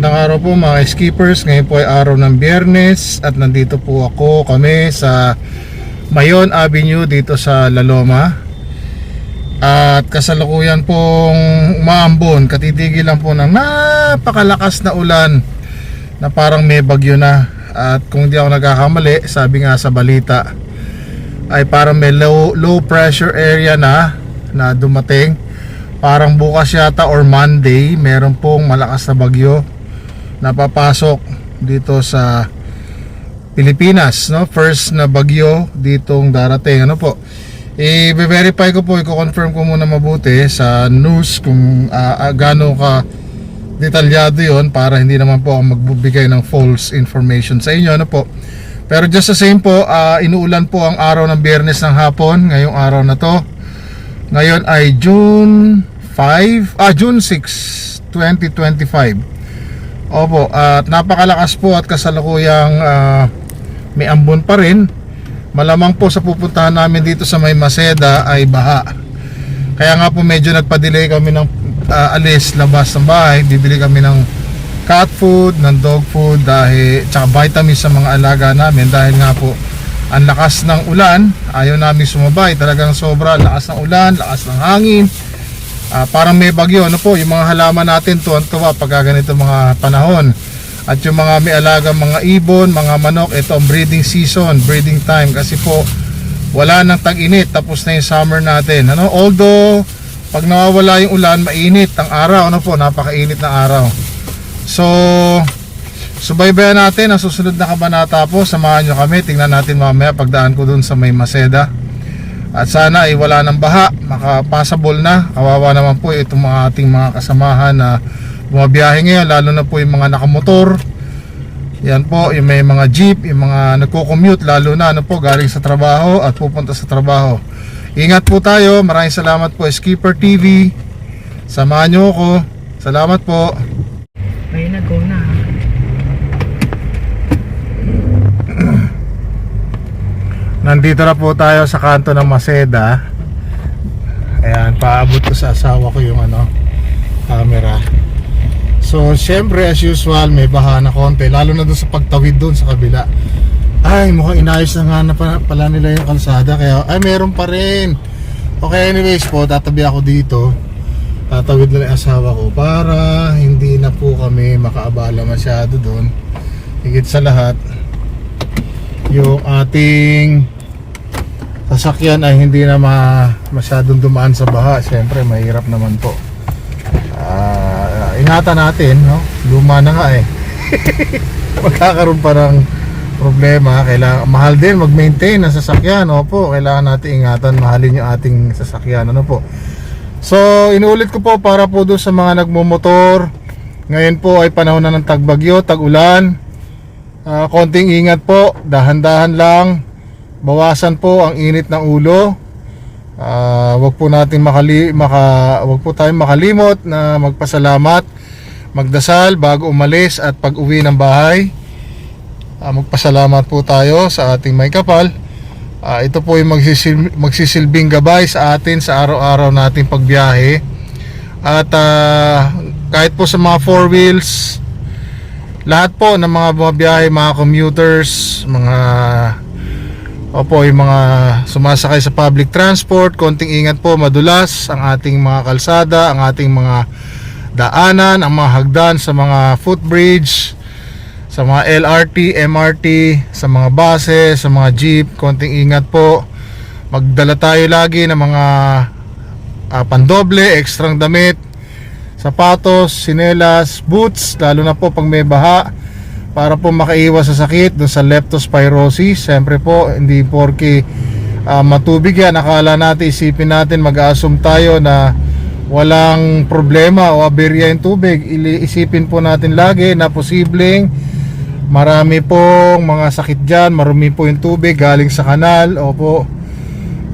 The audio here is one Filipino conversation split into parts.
Magandang araw po mga skippers. Ngayon po ay araw ng Biyernes at nandito po kami sa Mayon Avenue dito sa La Loma. At kasalukuyan pong umaambon, katitigil lang po ng napakalakas na ulan na parang may bagyo na. At kung di ako nagkakamali, sabi nga sa balita ay parang may low pressure area na dumating. Parang bukas yata or Monday, meron pong malakas na bagyo na papasok dito sa Pilipinas, no? First na bagyo ditong darating, ano po. I-verify ko po, i-confirm ko muna mabuti sa news kung gaano ka detalyado yon para hindi naman po ako magbibigay ng false information sa inyo, ano po. Pero just the same po, inuulan po ang araw ng Biyernes ng hapon, ngayong araw na to. Ngayon ay June 6, 2025. Opo, at napakalakas po at kasalukuyang may ambon pa rin. Malamang po sa pupuntahan namin dito sa May Maseda ay baha. Kaya nga po medyo nagpa-delay kami ng alis, labas ng bahay. Bibili kami ng cat food, ng dog food, dahil tsaka vitamins sa mga alaga namin. Dahil nga po ang lakas ng ulan, ayaw namin sumabay. Talagang sobra, lakas ng ulan, lakas ng hangin. Parang may bagyo, ano po, yung mga halaman natin tuwan-tuwa pagka ganito mga panahon. At yung mga may alaga, mga ibon, mga manok, ito ang breeding season, breeding time, kasi po wala nang tag-init, tapos na yung summer natin, ano? Although pag nawawala yung ulan, mainit ang araw, ano po, napakainit na araw. So subaybayan natin ang susunod na kabanata po. Samahan nyo kami, tingnan natin mamaya pagdaan ko dun sa May Maseda. At sana ay wala ng baha, makapasable na. Kawawa naman po itong mga ating mga kasamahan na bumabiyahe ngayon, lalo na po yung mga nakamotor. Yan po, yung may mga jeep, yung mga nagko-commute, lalo na ano po, galing sa trabaho at pupunta sa trabaho. Ingat po tayo. Maraming salamat po Skipper TV. Samahan nyo ako. Salamat po. Ayun na, go na. Nandito na po tayo sa kanto ng Maseda. Ayan, paabot ko sa asawa ko yung camera. So syempre as usual may baha na konti, lalo na doon sa pagtawid doon sa kabila. Ay, mukhang inayos na nga pala nila yung kalsada, kaya ay meron pa rin. Okay, anyways po, tatabi ako dito. Tatawid lang yung asawa ko para hindi na po kami makaabala masyado doon. Higit sa lahat, yung ating sasakyan ay hindi na masyadong dumaan sa baha. Siyempre mahirap naman po. Ingatan natin, no? Luma na nga eh. Magkakaroon pa ng problema. Kailangan, mahal din mag-maintain ang sasakyan. Opo, kailangan natin ingatan, mahalin yung ating sasakyan, ano po. So inuulit ko po para po doon sa mga nagmumotor. Ngayon po ay panahon na ng tagbagyo, tag-ulan. Konting ingat po, dahan-dahan lang. Bawasan po ang init ng ulo. Wag po tayong makalimot na magpasalamat, magdasal bago umalis at pag-uwi ng bahay. Magpasalamat po tayo sa ating may kapal. Ito po yung magsisilbing gabay sa atin sa araw-araw nating pagbiyahe. At kahit po sa mga four wheels, lahat po ng mga bumabiyahe, mga commuters, yung mga sumasakay sa public transport, konting ingat po, madulas ang ating mga kalsada, ang ating mga daanan, ang mga hagdan sa mga footbridge, sa mga LRT, MRT, sa mga buses, sa mga jeep, konting ingat po. Magdala tayo lagi ng mga pandoble, ekstrang damit, sapatos, sinelas, boots, lalo na po pag may baha, para po makaiwas sa sakit doon sa leptospirosis. Siyempre po, hindi porke matubig yan, akala natin, isipin natin, mag-assume tayo na walang problema o aberya yung tubig. Isipin po natin lagi na posibleng marami pong mga sakit dyan, marumi po yung tubig galing sa kanal. Opo.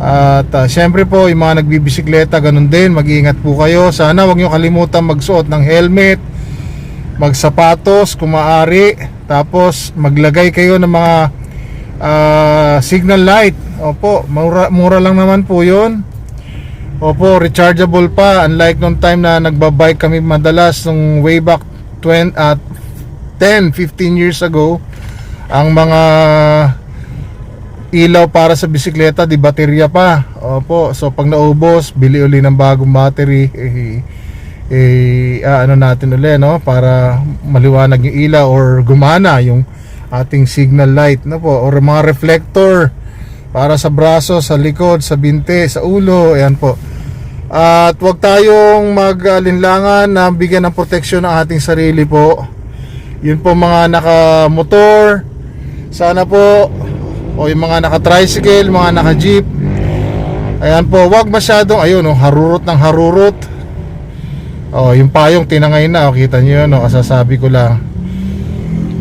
At siyempre po, yung mga nagbibisikleta, ganun din, mag-iingat po kayo. Sana wag nyo kalimutan magsuot ng helmet, magsapatos kung maaari, tapos maglagay kayo ng mga signal light. Opo, mura lang naman po yun. Opo, rechargeable pa, unlike nung time na nagbabike kami madalas nung way back 10-15 years ago, ang mga ilaw para sa bisikleta di baterya pa. Opo, so pag naubos, bili uli ng bagong battery, ano natin uli, no, para maliwanag yung ilaw or gumana yung ating signal light, no po, or mga reflector para sa braso, sa likod, sa binte, sa ulo. Ayan po. At huwag tayong mag-alinlangan na bigyan ng proteksyon ang ating sarili po. Yun po mga naka-motor, sana po, o yung mga naka-tricycle, mga naka-jeep. Ayan po, huwag masyadong, ayun, harurot ng harurot. Yung payong tinangay na, kita nyo yun, kasasabi ko lang.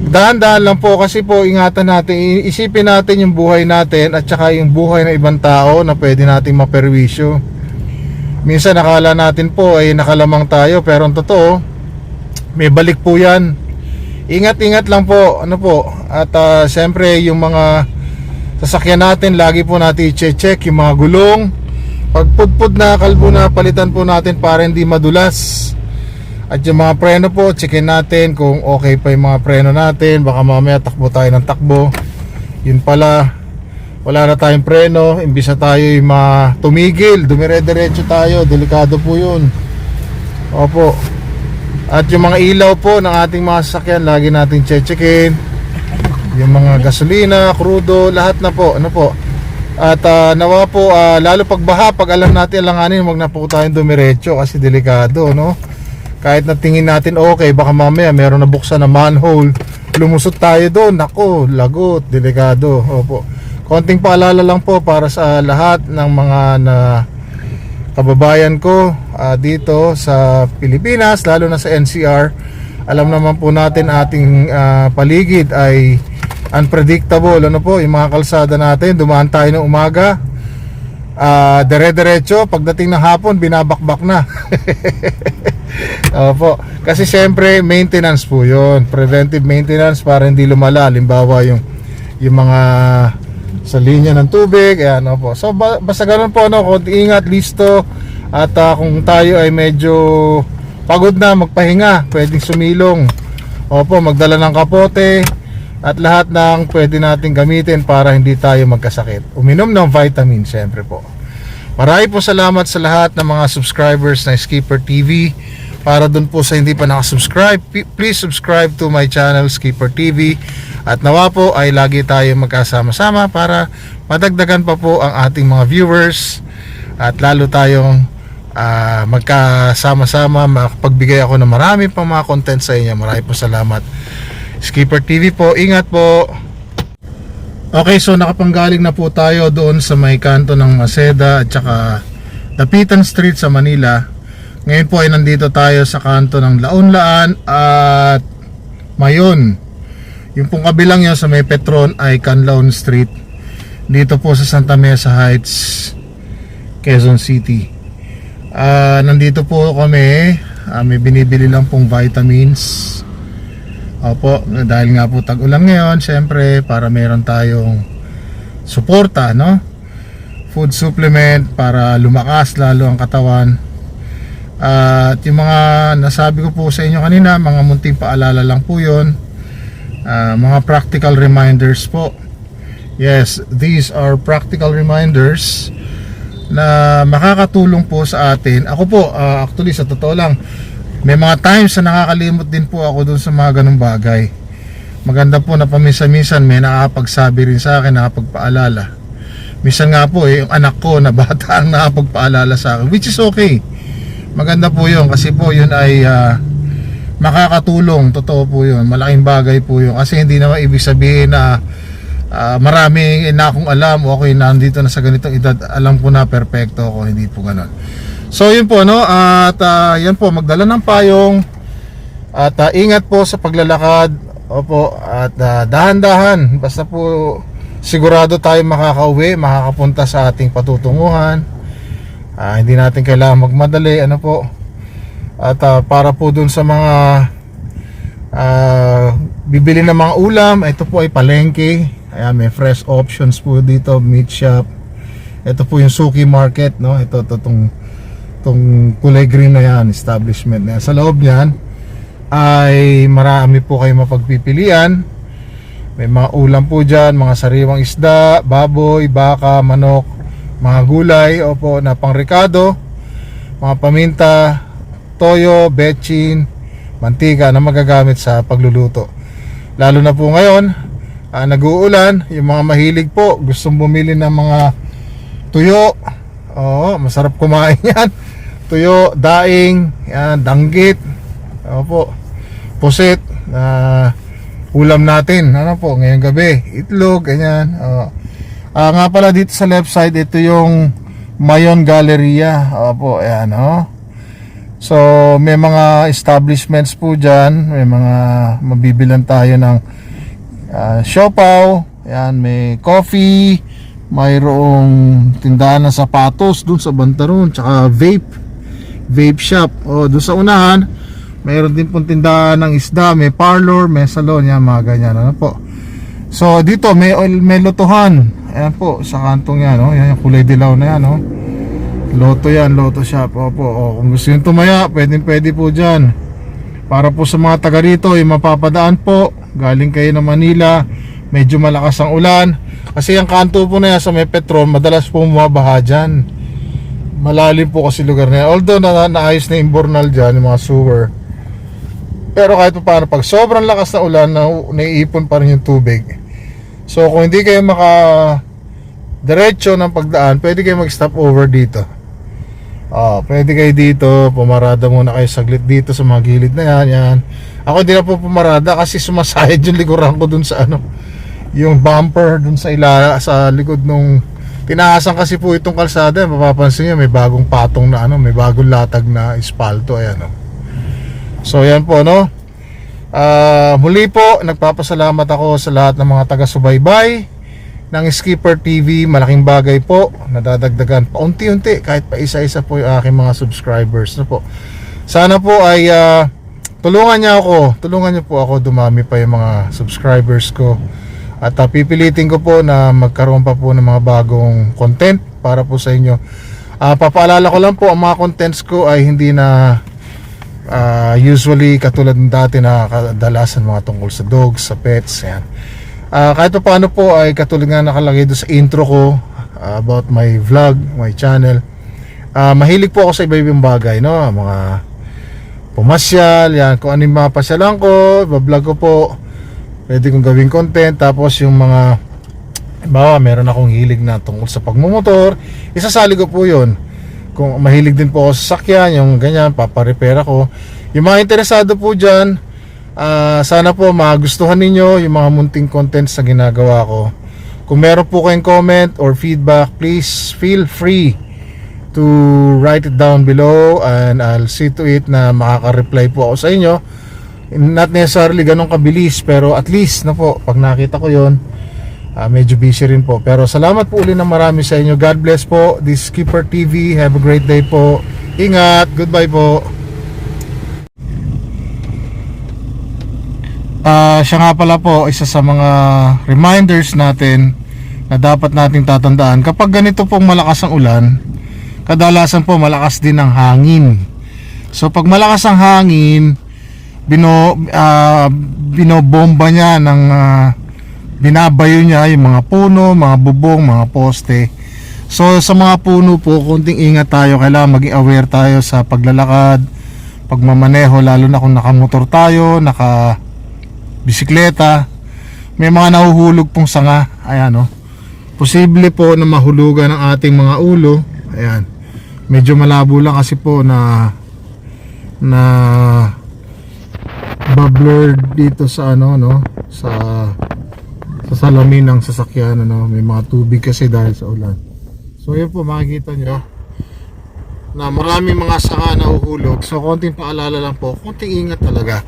Dahan-dahan lang po, kasi po ingatan natin, isipin natin yung buhay natin at saka yung buhay ng ibang tao na pwede nating maperwisyo. Minsan nakala natin po ay nakalamang tayo, pero ang totoo, may balik po yan. Ingat-ingat lang po, ano po. At siyempre yung mga sasakyan natin, lagi po natin i-check yung mga gulong. Pag pudpud na, kalbo na, palitan po natin para hindi madulas. At yung mga preno po, checkin natin kung okay pa yung mga preno natin. Baka mamaya takbo tayo ng takbo, yun pala wala na tayong preno, imbis na tayo yung tumigil, dumire-diretso tayo, delikado po yun. Opo. At yung mga ilaw po ng ating mga sasakyan, lagi natin checkin. Yung mga gasolina, crudo, lahat na po, ano po. At nawa po, lalo pag baha, pag alam natin alanganin, wag na po tayong dumiretso kasi delikado, no? Kahit na tingin natin okay, baka mamaya meron na buksan na manhole, lumusot tayo doon, nako, lagot, delikado. Opo. Konting paalala lang po para sa lahat ng mga kababayan ko dito sa Pilipinas, lalo na sa NCR. Alam naman po natin ating paligid ay unpredictable, ano po, yung mga kalsada natin, dumaan tayo ng umaga, dire-diretso, pagdating ng hapon binabakbak na. Opo, kasi syempre maintenance po yun, preventive maintenance para hindi lumala, halimbawa yung mga sa linya ng tubig, ayan, opo. So basta ganun po, ano, ingat, listo. At kung tayo ay medyo pagod na, magpahinga, pwedeng sumilong, opo, magdala ng kapote at lahat ng pwede natin gamitin para hindi tayo magkasakit. Uminom ng vitamin, syempre po. Marami po salamat sa lahat ng mga subscribers na Skipper TV. Para dun po sa hindi pa nakasubscribe, please subscribe to my channel Skipper TV. At nawa po ay lagi tayo magkasama-sama para madagdagan pa po ang ating mga viewers. At lalo tayong magkasama-sama, makapagbigay ako ng marami pang mga content sa inyo. Marami po salamat. Skipper TV po, ingat po. Okay, so nakapanggaling na po tayo doon sa may kanto ng Maseda at saka Dapitan Street sa Manila. Ngayon po ay nandito tayo sa kanto ng Laon-Laan at Mayon. Yung pong kabilang yun sa may Petron ay Canlaon Street, dito po sa Santa Mesa Heights, Quezon City. Nandito po kami, may binibili lang pong vitamins. Opo, dahil nga po tag-ulan ngayon, syempre para meron tayong suporta, no? Food supplement para lumakas lalo ang katawan. At yung mga nasabi ko po sa inyo kanina, mga munting paalala lang po yun, mga practical reminders po. Yes, these are practical reminders na makakatulong po sa atin. Ako po, actually sa totoo lang, may mga times na nakakalimot din po ako dun sa mga ganung bagay. Maganda po na paminsan-minsan may nakapagsabi rin sa akin, nakapagpaalala. Minsan nga po yung anak ko na bata ang nakapagpaalala sa akin, which is okay. Maganda po yun kasi po yun ay makakatulong. Totoo po yun, malaking bagay po yun. Kasi hindi naman ibig sabihin na maraming na akong alam o ako'y nandito na sa ganitong edad, alam ko na perfecto ako. Hindi po ganon. So yun po, no? At yan po, magdala ng payong at ingat po sa paglalakad. Opo, at dahan-dahan, basta po sigurado tayo makakauwi, makakapunta sa ating patutunguhan. Hindi natin kailangan magmadali, ano po. At para po dun sa mga bibili ng mga ulam, ito po ay palengke. Ayan, may fresh options po dito, meat shop. Ito po yung Suki Market, no? Ito tong kulay green na yan, establishment na yan. Sa loob niyan, ay marami po kayo mapagpipilian. May mga ulam po dyan, mga sariwang isda, baboy, baka, manok, mga gulay, opo, na pangrekado, mga paminta, toyo, betchin, mantika na magagamit sa pagluluto. Lalo na po ngayon, nag-uulan, yung mga mahilig po, gustong bumili ng mga tuyo. Oo, masarap kumain yan. Tuyo, daing, yan, danggit, opo, pusit, ulam natin, ano po, ngayong gabi, itlog, ganyan. Nga pala dito sa left side, ito yung Mayon Galleria. Opo, ayan, So, may mga establishments po dyan. May mga mabibilan tayo ng siopaw. Ayan, may coffee. Mayroong tindahan ng sapatos dun sa Bantaron. Tsaka vape shop. Dun sa unahan, mayroon din pong tindahan ng isda. May parlor, may salon. Yan, mga ganyan. Ano po. So, dito may lotohan. Ayan po, sa kantong yan. Yan yung kulay dilaw na yan. Loto yan, loto shop. Opo, kung gusto nyo tumaya, pwede po dyan. Para po sa mga taga rito, yung mapapadaan po, galing kayo ng Manila, medyo malakas ang ulan. Kasi yung kanto po na yan sa may Petron, madalas po bumabaha dyan. Malalim po kasi lugar na yan. Although naayos na yung Bornal dyan, yung mga sewer. Pero kahit pa paano, pag sobrang lakas na ulan, naiipon pa rin yung tubig. So kung hindi kayo diretso ng pagdaan, pwede kayo mag-stop over dito. Pwede kayo dito, pumarada muna kayo saglit dito sa mga gilid na yan. Ako hindi na po pumarada kasi sumasayad yung likuran ko dun sa yung bumper dun sa sa likod nung tinaasan kasi po itong kalsada. Mapapansin nyo, may bagong patong na may bagong latag na espalto. Ayan, So yan po, muli po, nagpapasalamat ako sa lahat ng mga taga-subaybay ng Skipper TV. Malaking bagay po, nadadagdagan paunti-unti, kahit pa isa-isa po yung aking mga subscribers. Po, sana po ay tulungan niyo po ako dumami pa yung mga subscribers ko. At pipilitin ko po na magkaroon pa po ng mga bagong content para po sa inyo. Papaalala ko lang po, ang mga contents ko ay hindi na usually katulad ng dati na kadalasan mga tungkol sa dogs, sa pets, yan. Kahit pa paano po ay katulad nga nakalagay doon sa intro ko about my vlog, my channel. Mahilig po ako sa iba-ibang bagay, mga pumasyal, yan, kung ano yung mga pasyalan ko, bablog ko po, pwede kong gawing content. Tapos yung mga meron akong hilig na tungkol sa pagmumotor, isasali ko po yun. Kung mahilig din po ako sa sakyan, yung ganyan, paparepair ako. Yung mga interesado po dyan, sana po magustuhan ninyo yung mga munting contents na ginagawa ko. Kung meron po kayong comment or feedback, please feel free to write it down below and I'll see to it na makaka-reply po ako sa inyo. Not necessarily ganun kabilis, pero at least pag nakita ko yon, medyo busy rin po. Pero salamat po uli ng marami sa inyo. God bless po. This is Skipper TV. Have a great day po. Ingat. Goodbye po. Siya nga pala po, isa sa mga reminders natin na dapat nating tatandaan. Kapag ganito pong malakas ang ulan, kadalasan po malakas din ang hangin. So pag malakas ang hangin, binobomba niya ng binabayo niya yung mga puno, mga bubong, mga poste. So sa mga puno po, konting ingat tayo. Kailangan maging aware tayo sa paglalakad, pagmamaneho, lalo na kung nakamotor tayo, bisikleta. May mga nahuhulog pong sanga. Ayan, posible po na mahulugan ang ating mga ulo. Ayan, medyo malabo lang kasi po na blur dito sa sa salamin ng sasakyan. May mga tubig kasi dahil sa ulan. So yun po, makikita nyo na maraming mga sanga na uhulog. So konting paalala lang po, konting ingat talaga.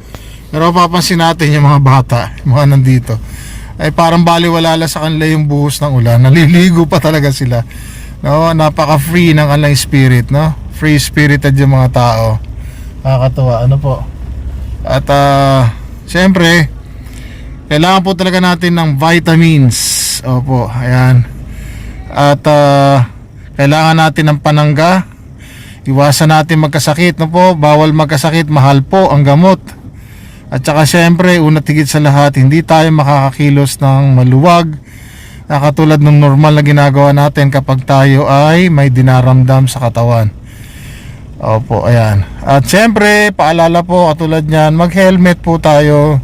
Pero papansin natin yung mga bata, yung mga nandito, ay parang baliwala lang sa kanila yung buhos ng ulan. Naliligo pa talaga sila. Napaka-free ng kanilang spirit, Free spirited yung mga tao. Nakakatuwa, po. At syempre, kailangan po talaga natin ng vitamins. Opo, ayan. At kailangan natin ng panangga. Iwasan natin magkasakit, po. Bawal magkasakit, mahal po ang gamot. At saka syempre, una tigit sa lahat, hindi tayo makakakilos ng maluwag na katulad ng normal na ginagawa natin kapag tayo ay may dinaramdam sa katawan. Opo, ayan. At syempre, paalala po katulad niyan, mag-helmet po tayo.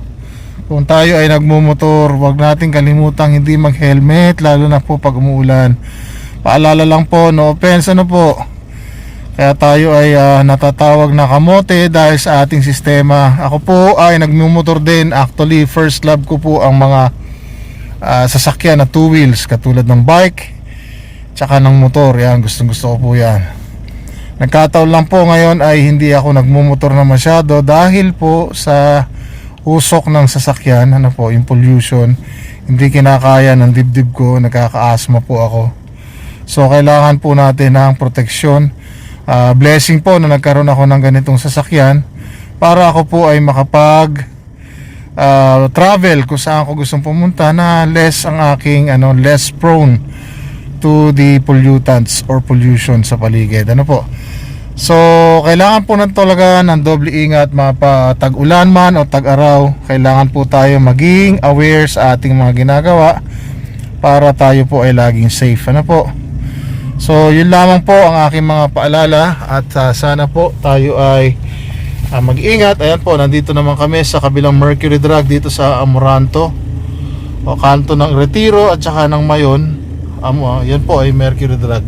Kung tayo ay nagmumotor, huwag natin kalimutang hindi mag-helmet, lalo na po pag umuulan. Paalala lang po, no offense, ano po. Kaya tayo ay natatawag na kamote dahil sa ating sistema. Ako po ay nagmumotor din. Actually, first love ko po ang mga sasakyan na two wheels, katulad ng bike tsaka ng motor. Yan, gustong gusto ko po yan. Nagkataon lang po ngayon ay hindi ako nagmumotor na masyado dahil po sa usok ng sasakyan, ano po, yung pollution. Hindi kinakaya ng dibdib ko, nagkaka-asthma po ako. So kailangan po natin ng proteksyon. Blessing po na nagkaroon ako ng ganitong sasakyan para ako po ay makapag travel kung saan ako gustong pumunta na less ang aking less prone to the pollutants or pollution sa paligid. Ano po? So kailangan po na talaga ng doble ingat, mapatag-ulan man o tag-araw. Kailangan po tayo maging aware sa ating mga ginagawa para tayo po ay laging safe. Ano po? So yun lamang po ang aking mga paalala at sana po tayo ay mag-ingat. Ayan po, nandito naman kami sa kabilang Mercury Drug dito sa Amoranto o kanto ng Retiro at saka ng Mayon. Yan po ay Mercury Drug.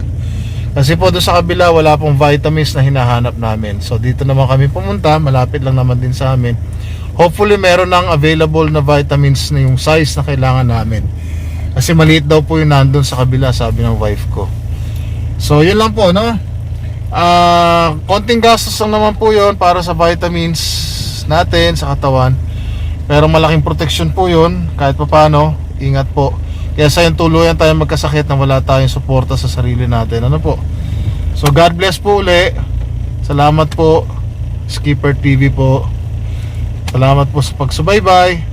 Kasi po doon sa kabila wala pong vitamins na hinahanap namin. So dito naman kami pumunta, malapit lang naman din sa amin. Hopefully meron ng available na vitamins na yung size na kailangan namin. Kasi maliit daw po yung nandun sa kabila, sabi ng wife ko. So yun lang po, no? Konting gastos lang naman po yun para sa vitamins natin sa katawan. Pero malaking protection po yun. Kahit pa paano, ingat po. Kaya sa yung tuluyan tayo magkasakit na wala tayong suporta sa sarili natin. Ano po? So God bless po uli. Salamat po, Skipper TV po. Salamat po sa pagsubaybay.